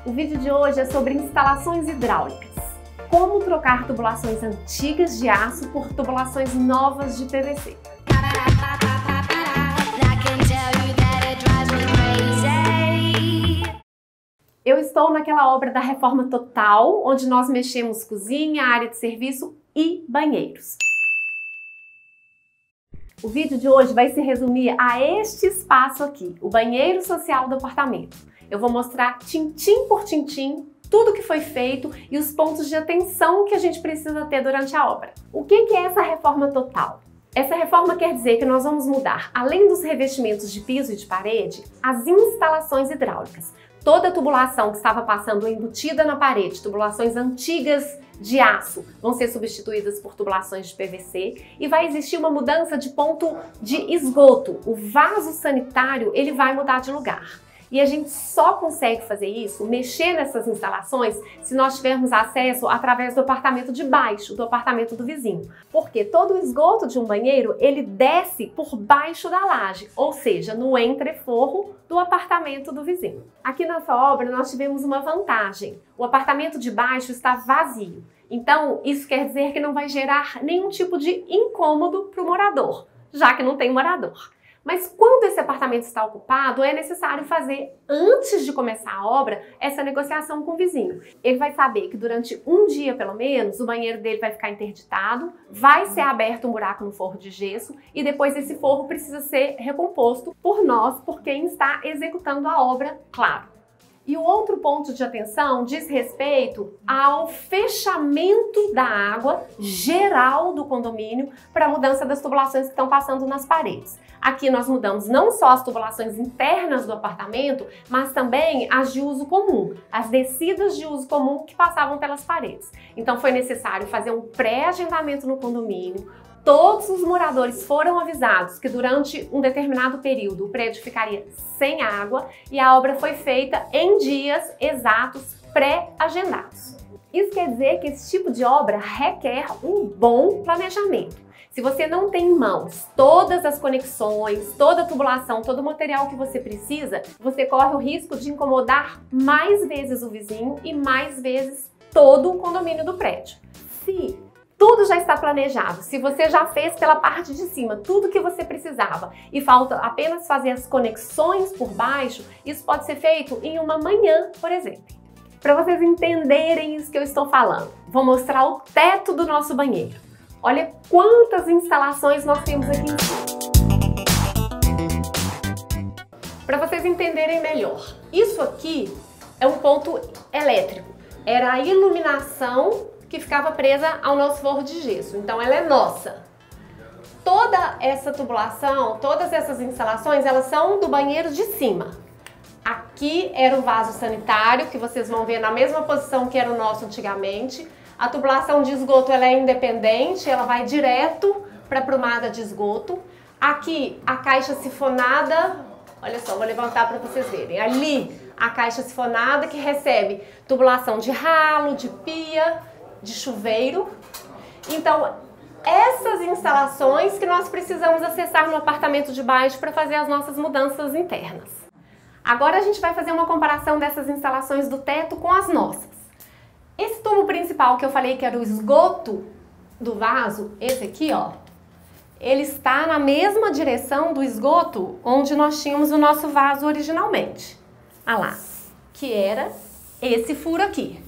O vídeo de hoje é sobre instalações hidráulicas. Como trocar tubulações antigas de aço por tubulações novas de PVC. Eu estou naquela obra da reforma total, onde nós mexemos cozinha, área de serviço e banheiros. O vídeo de hoje vai se resumir a este espaço aqui, o banheiro social do apartamento. Eu vou mostrar tintim por tintim tudo que foi feito e os pontos de atenção que a gente precisa ter durante a obra. O que é essa reforma total? Essa reforma quer dizer que nós vamos mudar, além dos revestimentos de piso e de parede, as instalações hidráulicas. Toda a tubulação que estava passando embutida na parede, tubulações antigas de aço, vão ser substituídas por tubulações de PVC e vai existir uma mudança de ponto de esgoto. O vaso sanitário, ele vai mudar de lugar. E a gente só consegue fazer isso, mexer nessas instalações, se nós tivermos acesso através do apartamento de baixo, do apartamento do vizinho. Porque todo o esgoto de um banheiro, ele desce por baixo da laje, ou seja, no entreforro do apartamento do vizinho. Aqui nessa obra nós tivemos uma vantagem. O apartamento de baixo está vazio. Então, isso quer dizer que não vai gerar nenhum tipo de incômodo para o morador, já que não tem morador. Mas quando esse apartamento está ocupado, é necessário fazer, antes de começar a obra, essa negociação com o vizinho. Ele vai saber que durante um dia, pelo menos, o banheiro dele vai ficar interditado, vai ser aberto um buraco no forro de gesso e depois esse forro precisa ser recomposto por nós, por quem está executando a obra, claro. E o outro ponto de atenção diz respeito ao fechamento da água geral do condomínio para a mudança das tubulações que estão passando nas paredes. Aqui nós mudamos não só as tubulações internas do apartamento, mas também as de uso comum, as descidas de uso comum que passavam pelas paredes. Então foi necessário fazer um pré-agendamento no condomínio. Todos os moradores foram avisados que durante um determinado período o prédio ficaria sem água e a obra foi feita em dias exatos pré-agendados. Isso quer dizer que esse tipo de obra requer um bom planejamento. Se você não tem em mãos todas as conexões, toda a tubulação, todo o material que você precisa, você corre o risco de incomodar mais vezes o vizinho e mais vezes todo o condomínio do prédio. Se tudo já está planejado, se você já fez pela parte de cima tudo que você precisava e falta apenas fazer as conexões por baixo, isso pode ser feito em uma manhã, por exemplo. Para vocês entenderem isso que eu estou falando, vou mostrar o teto do nosso banheiro. Olha quantas instalações nós temos aqui em cima. Para vocês entenderem melhor, isso aqui é um ponto elétrico. Era a iluminação que ficava presa ao nosso forro de gesso. Então ela é nossa. Toda essa tubulação, todas essas instalações, elas são do banheiro de cima. Aqui era o vaso sanitário, que vocês vão ver na mesma posição que era o nosso antigamente. A tubulação de esgoto ela é independente, ela vai direto para a prumada de esgoto. Aqui a caixa sifonada, olha só, vou levantar para vocês verem. Ali a caixa sifonada que recebe tubulação de ralo, de pia, de chuveiro. Então, essas instalações que nós precisamos acessar no apartamento de baixo para fazer as nossas mudanças internas. Agora a gente vai fazer uma comparação dessas instalações do teto com as nossas. Esse tubo principal que eu falei que era o esgoto do vaso, esse aqui, ó, ele está na mesma direção do esgoto onde nós tínhamos o nosso vaso originalmente. Olha lá, que era esse furo aqui.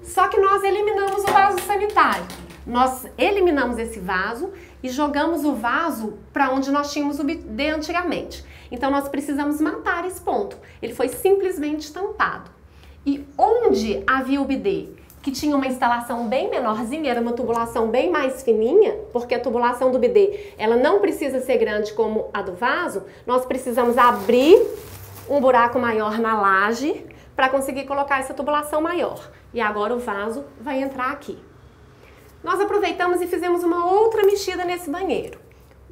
Só que nós eliminamos o vaso sanitário. Nós eliminamos esse vaso e jogamos o vaso para onde nós tínhamos o bidê antigamente. Então nós precisamos matar esse ponto. Ele foi simplesmente tampado. E onde havia o bidê, que tinha uma instalação bem menorzinha, era uma tubulação bem mais fininha, porque a tubulação do bidê ela não precisa ser grande como a do vaso, nós precisamos abrir um buraco maior na laje para conseguir colocar essa tubulação maior. E agora o vaso vai entrar aqui. Nós aproveitamos e fizemos uma outra mexida nesse banheiro.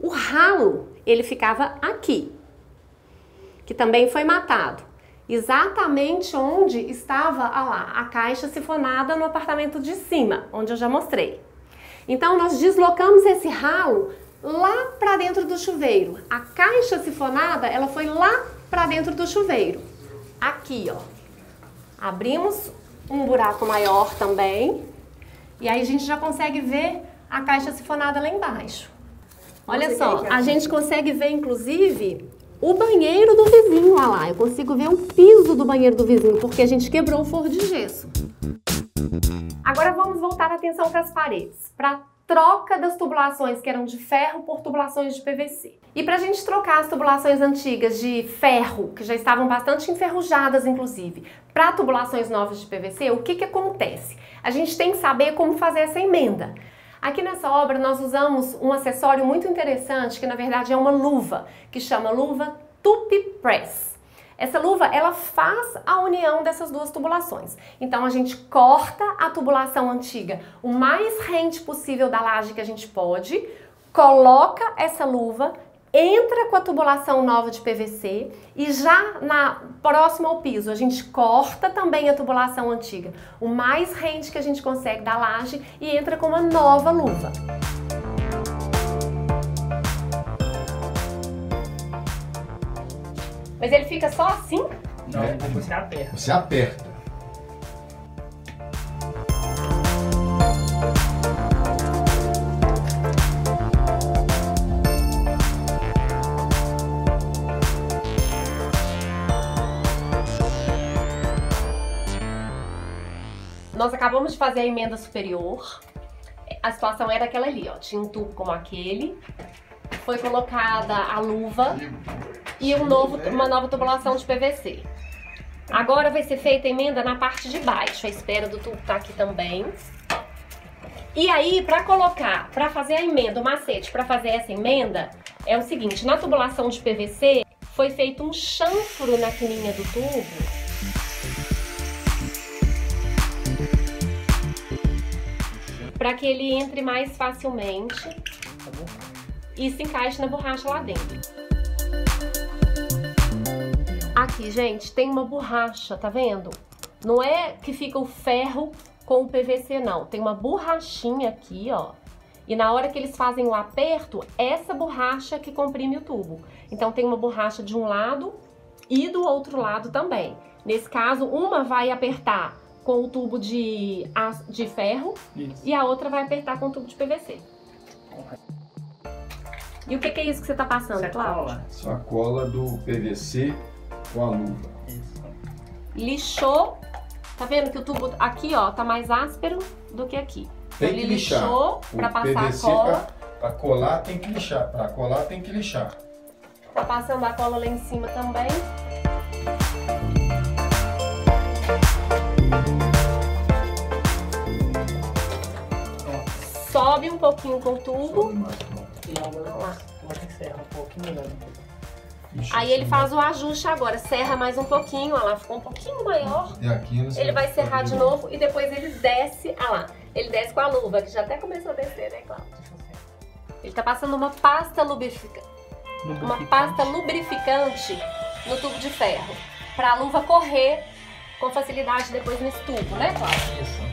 O ralo, ele ficava aqui, que também foi matado. Exatamente onde estava, olha lá, a caixa sifonada no apartamento de cima, onde eu já mostrei. Então nós deslocamos esse ralo lá para dentro do chuveiro. A caixa sifonada, ela foi lá para dentro do chuveiro. Aqui, ó. Abrimos um buraco maior também. E aí a gente já consegue ver a caixa sifonada lá embaixo. Olha só, a gente consegue ver, inclusive, o banheiro do vizinho, olha lá. Eu consigo ver o piso do banheiro do vizinho, porque a gente quebrou o forro de gesso. Agora vamos voltar a atenção para as paredes, para a troca das tubulações que eram de ferro por tubulações de PVC. E para a gente trocar as tubulações antigas de ferro, que já estavam bastante enferrujadas inclusive, para tubulações novas de PVC, o que acontece? A gente tem que saber como fazer essa emenda. Aqui nessa obra nós usamos um acessório muito interessante, que na verdade é uma luva, que chama luva Tupi-Press. Essa luva, ela faz a união dessas duas tubulações. Então a gente corta a tubulação antiga o mais rente possível da laje que a gente pode, coloca essa luva, entra com a tubulação nova de PVC e já próximo ao piso a gente corta também a tubulação antiga, o mais rente que a gente consegue da laje e entra com uma nova luva. Mas ele fica só assim? Não, você aperta. Você aperta. Nós acabamos de fazer a emenda superior. A situação era aquela ali, ó. Tinha um tubo como aquele. Foi colocada a luva e uma nova tubulação de PVC. Agora vai ser feita a emenda na parte de baixo. A espera do tubo tá aqui também. E aí, para fazer a emenda, o macete para fazer essa emenda é o seguinte: na tubulação de PVC foi feito um chanfro na quininha do tubo. Para que ele entre mais facilmente e se encaixe na borracha lá dentro. Aqui, gente, tem uma borracha, tá vendo? Não é que fica o ferro com o PVC, não. Tem uma borrachinha aqui, ó. E na hora que eles fazem o aperto, essa borracha que comprime o tubo. Então tem uma borracha de um lado e do outro lado também. Nesse caso, uma vai apertar com o tubo de ferro. Isso. E a outra vai apertar com o tubo de PVC. E o que é isso que você tá passando, Cláudio? Isso é a cola do PVC com a luva. Isso. Lixou. Tá vendo que o tubo aqui, ó, tá mais áspero do que aqui. Tem que lixar. Lixou pra passar PVC a cola. Pra colar tem que lixar. Pra colar tem que lixar. Tá passando a cola lá em cima também. Sobe um pouquinho com o tubo. Aí ele faz o ajuste agora, serra mais um pouquinho, olha lá, ficou um pouquinho maior. E aqui ele vai serrar de novo e depois ele desce, olha lá, ele desce com a luva, que já até começou a descer, né, Cláudio? Ele tá passando uma pasta lubrificante no tubo de ferro, pra luva correr com facilidade depois nesse tubo, né, Cláudio? Isso.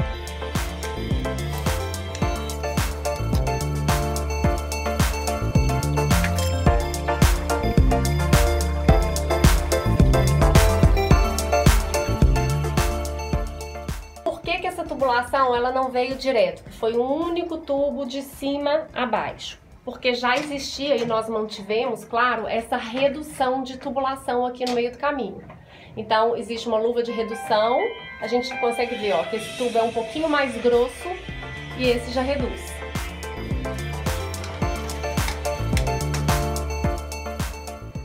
Essa tubulação ela não veio direto, foi um único tubo de cima a baixo, porque já existia e nós mantivemos, claro, essa redução de tubulação aqui no meio do caminho. Então existe uma luva de redução, a gente consegue ver, ó, que esse tubo é um pouquinho mais grosso e esse já reduz.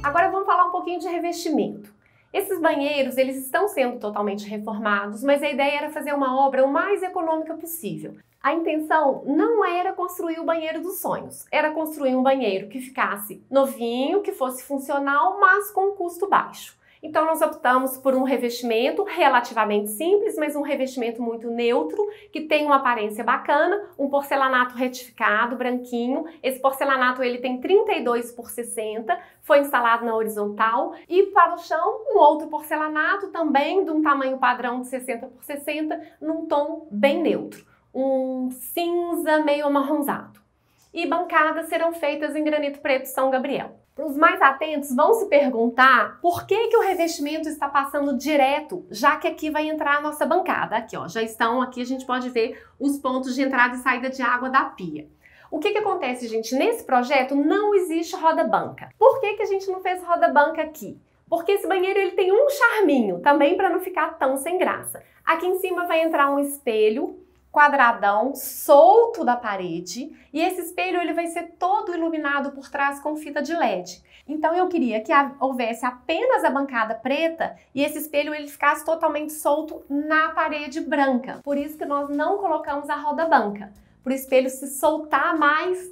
Agora vamos falar um pouquinho de revestimento. Esses banheiros, eles estão sendo totalmente reformados, mas a ideia era fazer uma obra o mais econômica possível. A intenção não era construir o banheiro dos sonhos, era construir um banheiro que ficasse novinho, que fosse funcional, mas com custo baixo. Então nós optamos por um revestimento relativamente simples, mas um revestimento muito neutro, que tem uma aparência bacana, um porcelanato retificado, branquinho. Esse porcelanato ele tem 32 por 60, foi instalado na horizontal. E para o chão, um outro porcelanato também de um tamanho padrão de 60 por 60, num tom bem neutro, um cinza meio amarronzado. E bancadas serão feitas em granito preto São Gabriel. Os mais atentos vão se perguntar por que o revestimento está passando direto, já que aqui vai entrar a nossa bancada. Aqui, ó, já estão aqui, a gente pode ver os pontos de entrada e saída de água da pia. O que acontece, gente? Nesse projeto não existe roda-banca. Por que a gente não fez roda-banca aqui? Porque esse banheiro ele tem um charminho, também para não ficar tão sem graça. Aqui em cima vai entrar um espelho quadradão, solto da parede, e esse espelho ele vai ser todo iluminado por trás com fita de LED. Então eu queria que houvesse apenas a bancada preta e esse espelho ele ficasse totalmente solto na parede branca. Por isso que nós não colocamos a roda-banca, para o espelho se soltar mais,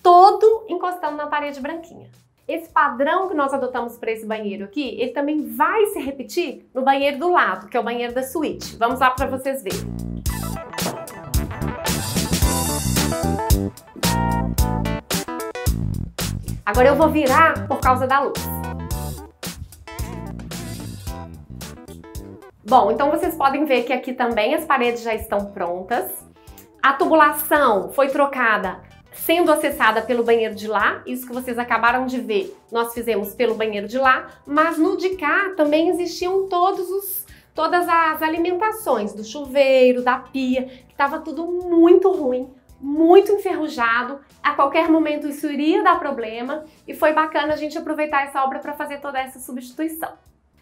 todo encostando na parede branquinha. Esse padrão que nós adotamos para esse banheiro aqui, ele também vai se repetir no banheiro do lado, que é o banheiro da suíte. Vamos lá para vocês verem. Agora eu vou virar por causa da luz. Bom, então vocês podem ver que aqui também as paredes já estão prontas. A tubulação foi trocada sendo acessada pelo banheiro de lá. Isso que vocês acabaram de ver, nós fizemos pelo banheiro de lá. Mas no de cá também existiam todas as alimentações do chuveiro, da pia, que estava tudo muito ruim, muito enferrujado. A qualquer momento isso iria dar problema e foi bacana a gente aproveitar essa obra para fazer toda essa substituição.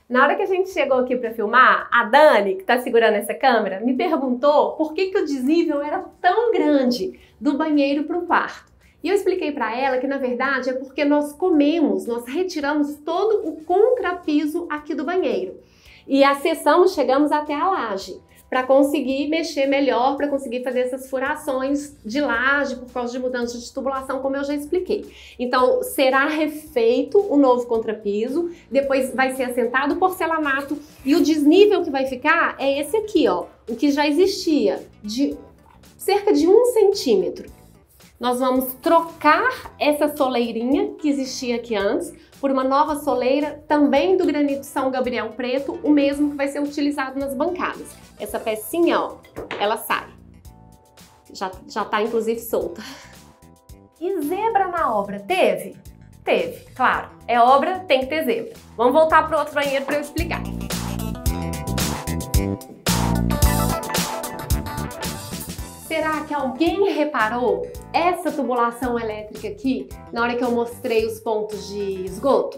Na hora que a gente chegou aqui para filmar, a Dani, que está segurando essa câmera, me perguntou por que o desnível era tão grande do banheiro para o quarto. E eu expliquei para ela que na verdade é porque nós retiramos todo o contrapiso aqui do banheiro e chegamos até a laje, para conseguir mexer melhor, para conseguir fazer essas furações de laje por causa de mudança de tubulação, como eu já expliquei. Então, será refeito o novo contrapiso, depois vai ser assentado o porcelanato e o desnível que vai ficar é esse aqui, ó, o que já existia, de cerca de 1 centímetro. Nós vamos trocar essa soleirinha que existia aqui antes por uma nova soleira, também do granito São Gabriel preto, o mesmo que vai ser utilizado nas bancadas. Essa pecinha, ó, ela sai. Já tá inclusive solta. E zebra na obra, teve? Teve, claro. É obra, tem que ter zebra. Vamos voltar para o outro banheiro para eu explicar. Será que alguém reparou essa tubulação elétrica aqui na hora que eu mostrei os pontos de esgoto?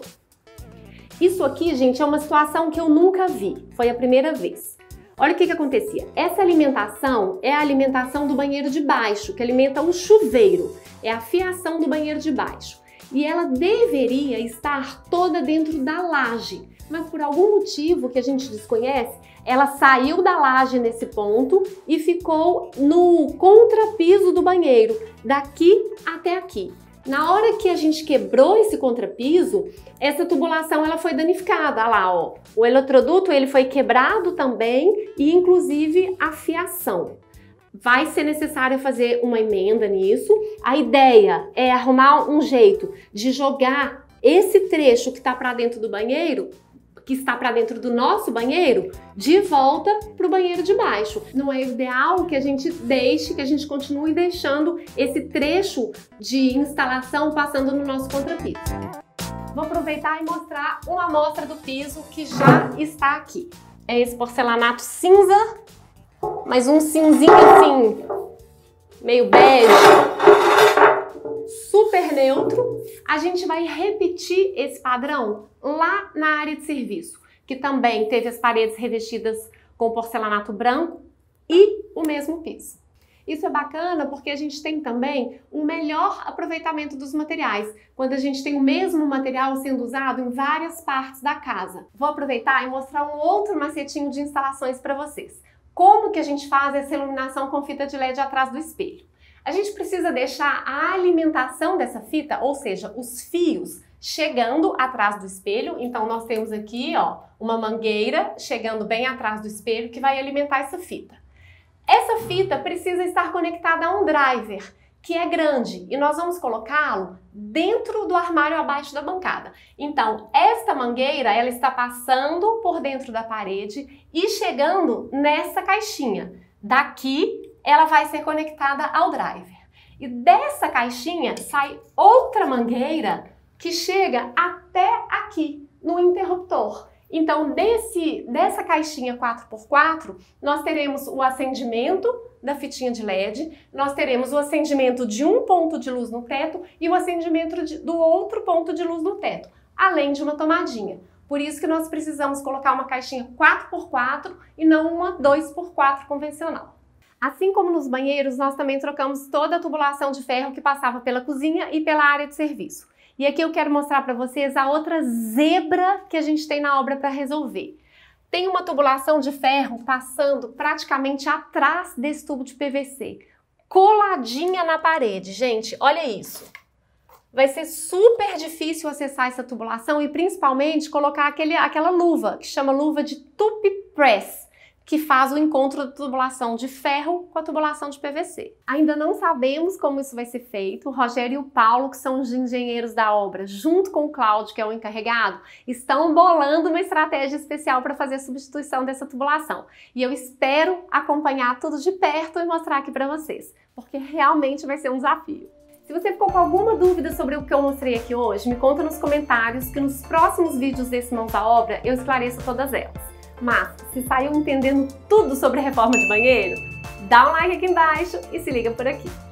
Isso aqui, gente, é uma situação que eu nunca vi. Foi a primeira vez. Olha o que acontecia. Essa alimentação é a alimentação do banheiro de baixo, que alimenta o chuveiro. É a fiação do banheiro de baixo. E ela deveria estar toda dentro da laje. Mas por algum motivo que a gente desconhece, ela saiu da laje nesse ponto e ficou no contrapiso do banheiro, daqui até aqui. Na hora que a gente quebrou esse contrapiso, essa tubulação ela foi danificada, olha lá, ó. O eletroduto ele foi quebrado também e inclusive a fiação. Vai ser necessário fazer uma emenda nisso. A ideia é arrumar um jeito de jogar esse trecho que está para dentro do banheiro, que está para dentro do nosso banheiro, de volta para o banheiro de baixo. Não é ideal que a gente continue deixando esse trecho de instalação passando no nosso contrapiso. Vou aproveitar e mostrar uma amostra do piso que já está aqui. É esse porcelanato cinza, mas um cinzinho assim, meio bege, super neutro. A gente vai repetir esse padrão lá na área de serviço, que também teve as paredes revestidas com porcelanato branco e o mesmo piso. Isso é bacana porque a gente tem também um melhor aproveitamento dos materiais, quando a gente tem o mesmo material sendo usado em várias partes da casa. Vou aproveitar e mostrar um outro macetinho de instalações para vocês. Como que a gente faz essa iluminação com fita de LED atrás do espelho? A gente precisa deixar a alimentação dessa fita, ou seja, os fios, chegando atrás do espelho. Então nós temos aqui, ó, uma mangueira chegando bem atrás do espelho que vai alimentar essa fita. Essa fita precisa estar conectada a um driver, que é grande, e nós vamos colocá-lo dentro do armário abaixo da bancada. Então, esta mangueira, ela está passando por dentro da parede e chegando nessa caixinha. Daqui, ela vai ser conectada ao driver. E dessa caixinha sai outra mangueira que chega até aqui, no interruptor. Então, dessa caixinha 4x4, nós teremos o acendimento da fitinha de LED, nós teremos o acendimento de um ponto de luz no teto e o acendimento do outro ponto de luz no teto, além de uma tomadinha. Por isso que nós precisamos colocar uma caixinha 4x4 e não uma 2x4 convencional. Assim como nos banheiros, nós também trocamos toda a tubulação de ferro que passava pela cozinha e pela área de serviço. E aqui eu quero mostrar para vocês a outra zebra que a gente tem na obra para resolver. Tem uma tubulação de ferro passando praticamente atrás desse tubo de PVC, coladinha na parede. Gente, olha isso. Vai ser super difícil acessar essa tubulação e principalmente colocar aquela luva, que chama luva de tube press, que faz o encontro da tubulação de ferro com a tubulação de PVC. Ainda não sabemos como isso vai ser feito. O Rogério e o Paulo, que são os engenheiros da obra, junto com o Cláudio, que é o encarregado, estão bolando uma estratégia especial para fazer a substituição dessa tubulação. E eu espero acompanhar tudo de perto e mostrar aqui para vocês, porque realmente vai ser um desafio. Se você ficou com alguma dúvida sobre o que eu mostrei aqui hoje, me conta nos comentários que nos próximos vídeos desse Mãos à Obra eu esclareço todas elas. Mas, se saiu entendendo tudo sobre a reforma de banheiro, dá um like aqui embaixo e se liga por aqui.